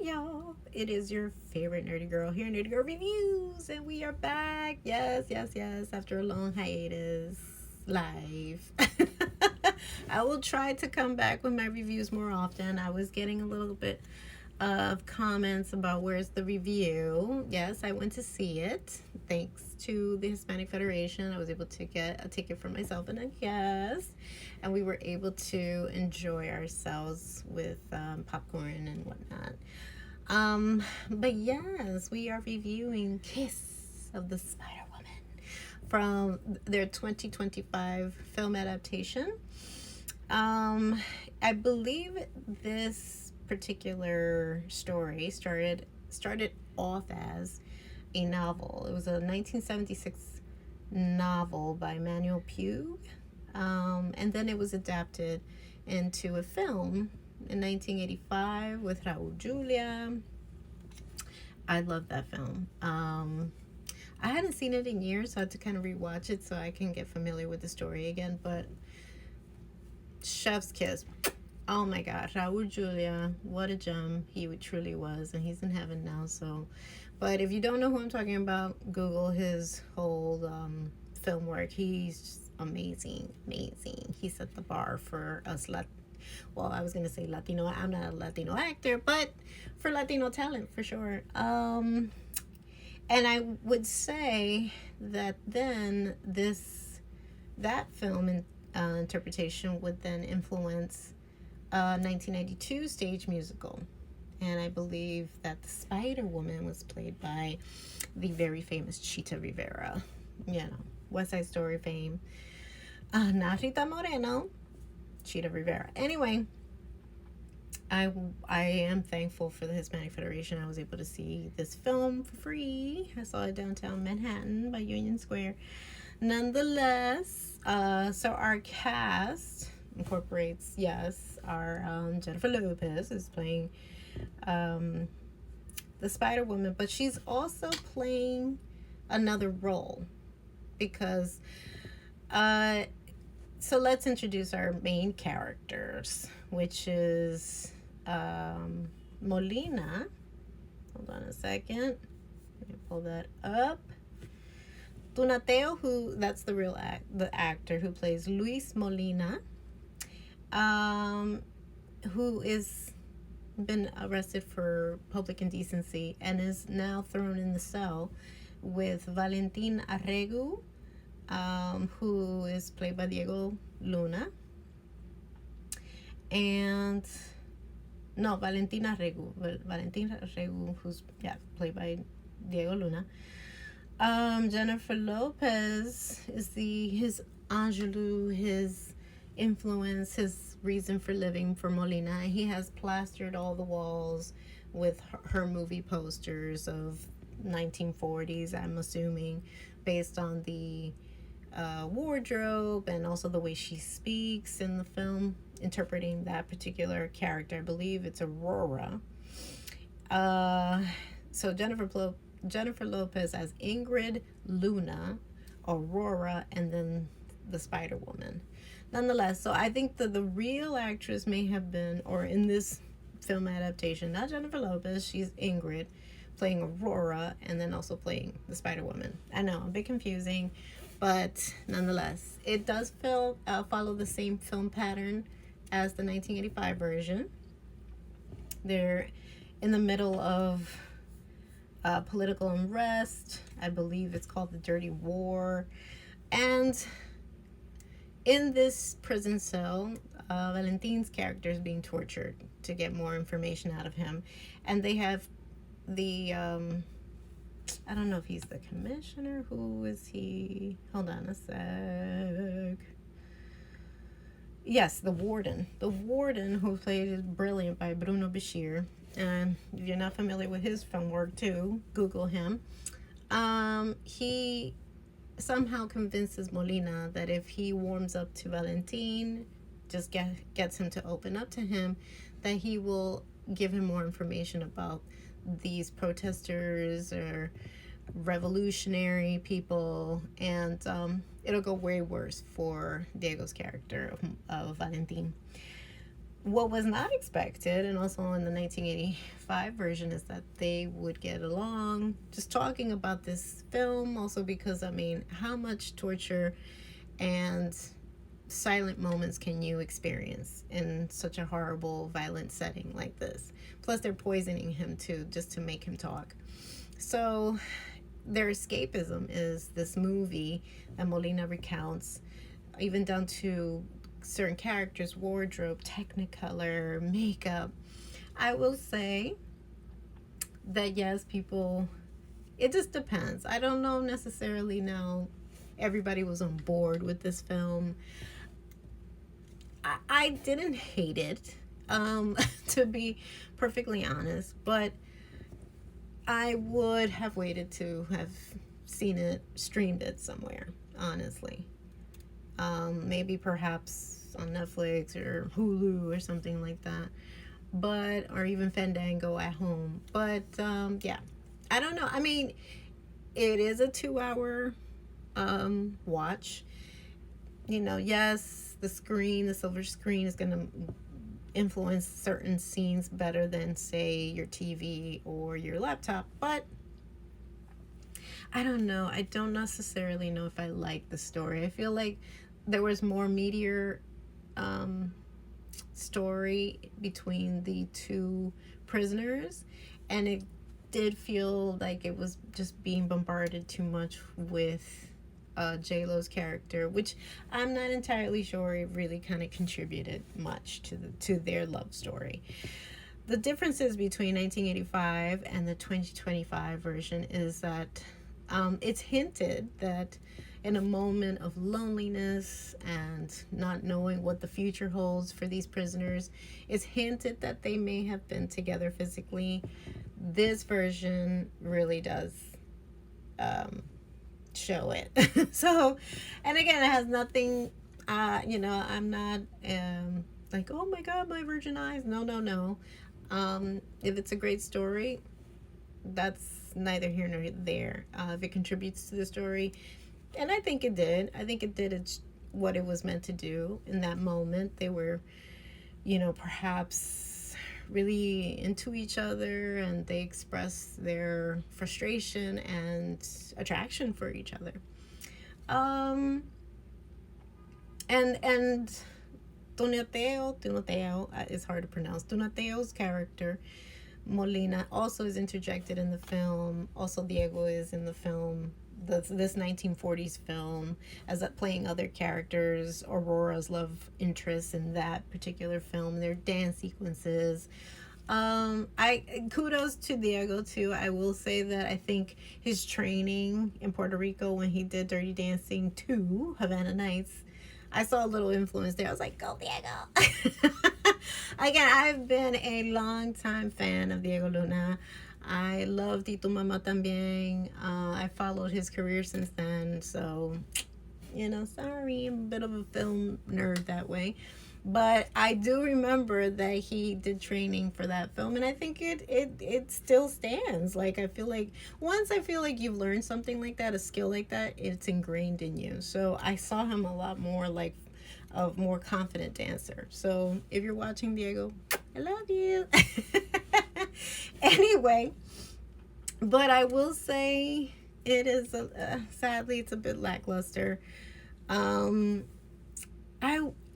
y'all. It is your favorite nerdy girl here, Nerdy Girl Reviews, and we are back. Yes, yes, yes. After a long hiatus, live. I will try to come back with my reviews more often. I was getting a little bit of comments about where's the review. Yes, I went to see it. Thanks to the Hispanic Federation, I was able to get a ticket for myself and a guest, and we were able to enjoy ourselves with popcorn and whatnot. But yes, we are reviewing Kiss of the Spider Woman from their 2025 film adaptation. I believe this particular story started off as a novel. It was a 1976 novel by Manuel Puig, and then it was adapted into a film in 1985 with Raul Julia. I love that film. I hadn't seen it in years, so I had to kind of rewatch it so I can get familiar with the story again. But chef's kiss. Oh my gosh, Raul Julia, what a gem he truly was, and he's in heaven now. So, but if you don't know who I'm talking about, Google his whole film work. He's just amazing, amazing. He set the bar for us. Well, I was gonna say Latino. I'm not a Latino actor, but for Latino talent for sure. And I would say that then that film interpretation would then influence 1992 stage musical, and I believe that the Spider Woman was played by the very famous Chita Rivera, West Side Story fame. Not Rita Moreno, Chita Rivera. Anyway, I am thankful for the Hispanic Federation. I was able to see this film for free. I saw it downtown Manhattan by Union Square. Nonetheless, so our cast incorporates, our Jennifer Lopez is playing the Spider Woman, but she's also playing another role because so let's introduce our main characters, which is Molina. Hold on a second. Let me pull that up. Tunateo, that's the actor who plays Luis Molina, who is been arrested for public indecency and is now thrown in the cell with Valentin Arregu, who is played by Diego Luna, and Valentin Arregu, who's played by Diego Luna. Jennifer Lopez is his Angelou, his influence, his reason for living for Molina. He has plastered all the walls with her movie posters of 1940s, I'm assuming, based on the wardrobe and also the way she speaks in the film, interpreting that particular character. I believe it's Aurora. So Jennifer Lopez as Ingrid, Luna, Aurora, and then the Spider Woman. Nonetheless, so I think that the real actress may have been, or in this film adaptation, not Jennifer Lopez, she's Ingrid, playing Aurora, and then also playing the Spider Woman. I know, a bit confusing, but nonetheless, it does follow the same film pattern as the 1985 version. They're in the middle of political unrest. I believe it's called the Dirty War. And in this prison cell, Valentin's character is being tortured to get more information out of him. And they have the, I don't know if he's the commissioner. Who is he? Hold on a sec. Yes, the warden. The warden, who played brilliant by Bruno Bashir. And if you're not familiar with his film work too, Google him. He somehow convinces Molina that if he warms up to Valentin, just gets him to open up to him, that he will give him more information about these protesters or revolutionary people, and it'll go way worse for Diego's character of Valentin. what was not expected, and also in the 1985 version, is that they would get along. Just talking about this film, also because, I mean, how much torture and silent moments can you experience in such a horrible, violent setting like this? Plus, they're poisoning him too, just to make him talk. So, their escapism is this movie that Molina recounts, even down to certain characters, wardrobe, technicolor, makeup. I will say that yes, people, it just depends. I don't know necessarily now everybody was on board with this film. I didn't hate it, to be perfectly honest, but I would have waited to have seen it, streamed it somewhere, honestly. Maybe perhaps on Netflix or Hulu or something like that, but or even Fandango at home. But yeah, I don't know. I mean, it is a 2 hour watch. You know, yes, the screen, the silver screen, is going to influence certain scenes better than, say, your TV or your laptop, but I don't know. I don't necessarily know if I like the story. I feel like there was more meatier story between the two prisoners, and it did feel like it was just being bombarded too much with J-Lo's character, which I'm not entirely sure it really kind of contributed much to their love story. The differences between 1985 and the 2025 version is that it's hinted that in a moment of loneliness and not knowing what the future holds for these prisoners, it's hinted that they may have been together physically. This version really does show it. So, and again, it has nothing, I'm not like, oh my God, my virgin eyes. No, no, no. If it's a great story, that's neither here nor there. If it contributes to the story, and I think it did. I think it did it's what it was meant to do in that moment. They were, perhaps really into each other, and they expressed their frustration and attraction for each other. And Tunateo is hard to pronounce. Tunateo's character, Molina, also is interjected in the film. Also, Diego is in the film, this 1940s film, as playing other characters. Aurora's love interest in that particular film. Their dance sequences. I kudos to Diego too. I will say that I think his training in Puerto Rico when he did Dirty Dancing 2, Havana Nights, I saw a little influence there. I was like, go Diego. Again, I've been a long time fan of Diego Luna. I love Tito Mama también. I followed his career since then. So, sorry, I'm a bit of a film nerd that way. But I do remember that he did training for that film, and I think it still stands. Like, I feel like once you've learned something like that, a skill like that, it's ingrained in you. So I saw him a lot more like a more confident dancer. So if you're watching, Diego, I love you. Anyway, but I will say it is sadly it's a bit lackluster.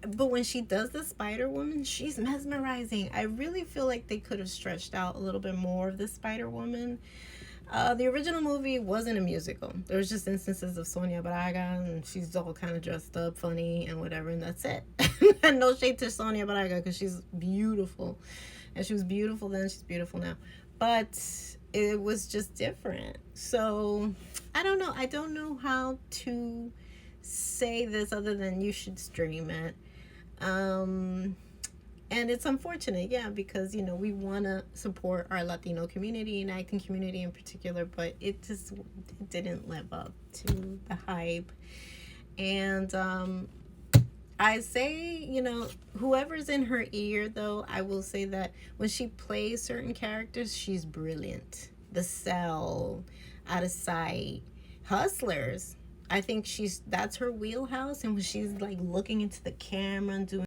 But when she does the Spider Woman, she's mesmerizing. I really feel like they could have stretched out a little bit more of the Spider Woman. The original movie wasn't a musical. There was just instances of Sonia Braga, and she's all kind of dressed up, funny, and whatever, and that's it. And no shade to Sonia Braga, because she's beautiful. And she was beautiful then, she's beautiful now. But it was just different. So, I don't know. I don't know how to say this other than you should stream it. And it's unfortunate, yeah, because, we want to support our Latino community and acting community in particular, but it didn't live up to the hype. And I say, whoever's in her ear, though, I will say that when she plays certain characters, she's brilliant. The Cell, Out of Sight, Hustlers. I think that's her wheelhouse, and when she's like looking into the camera and doing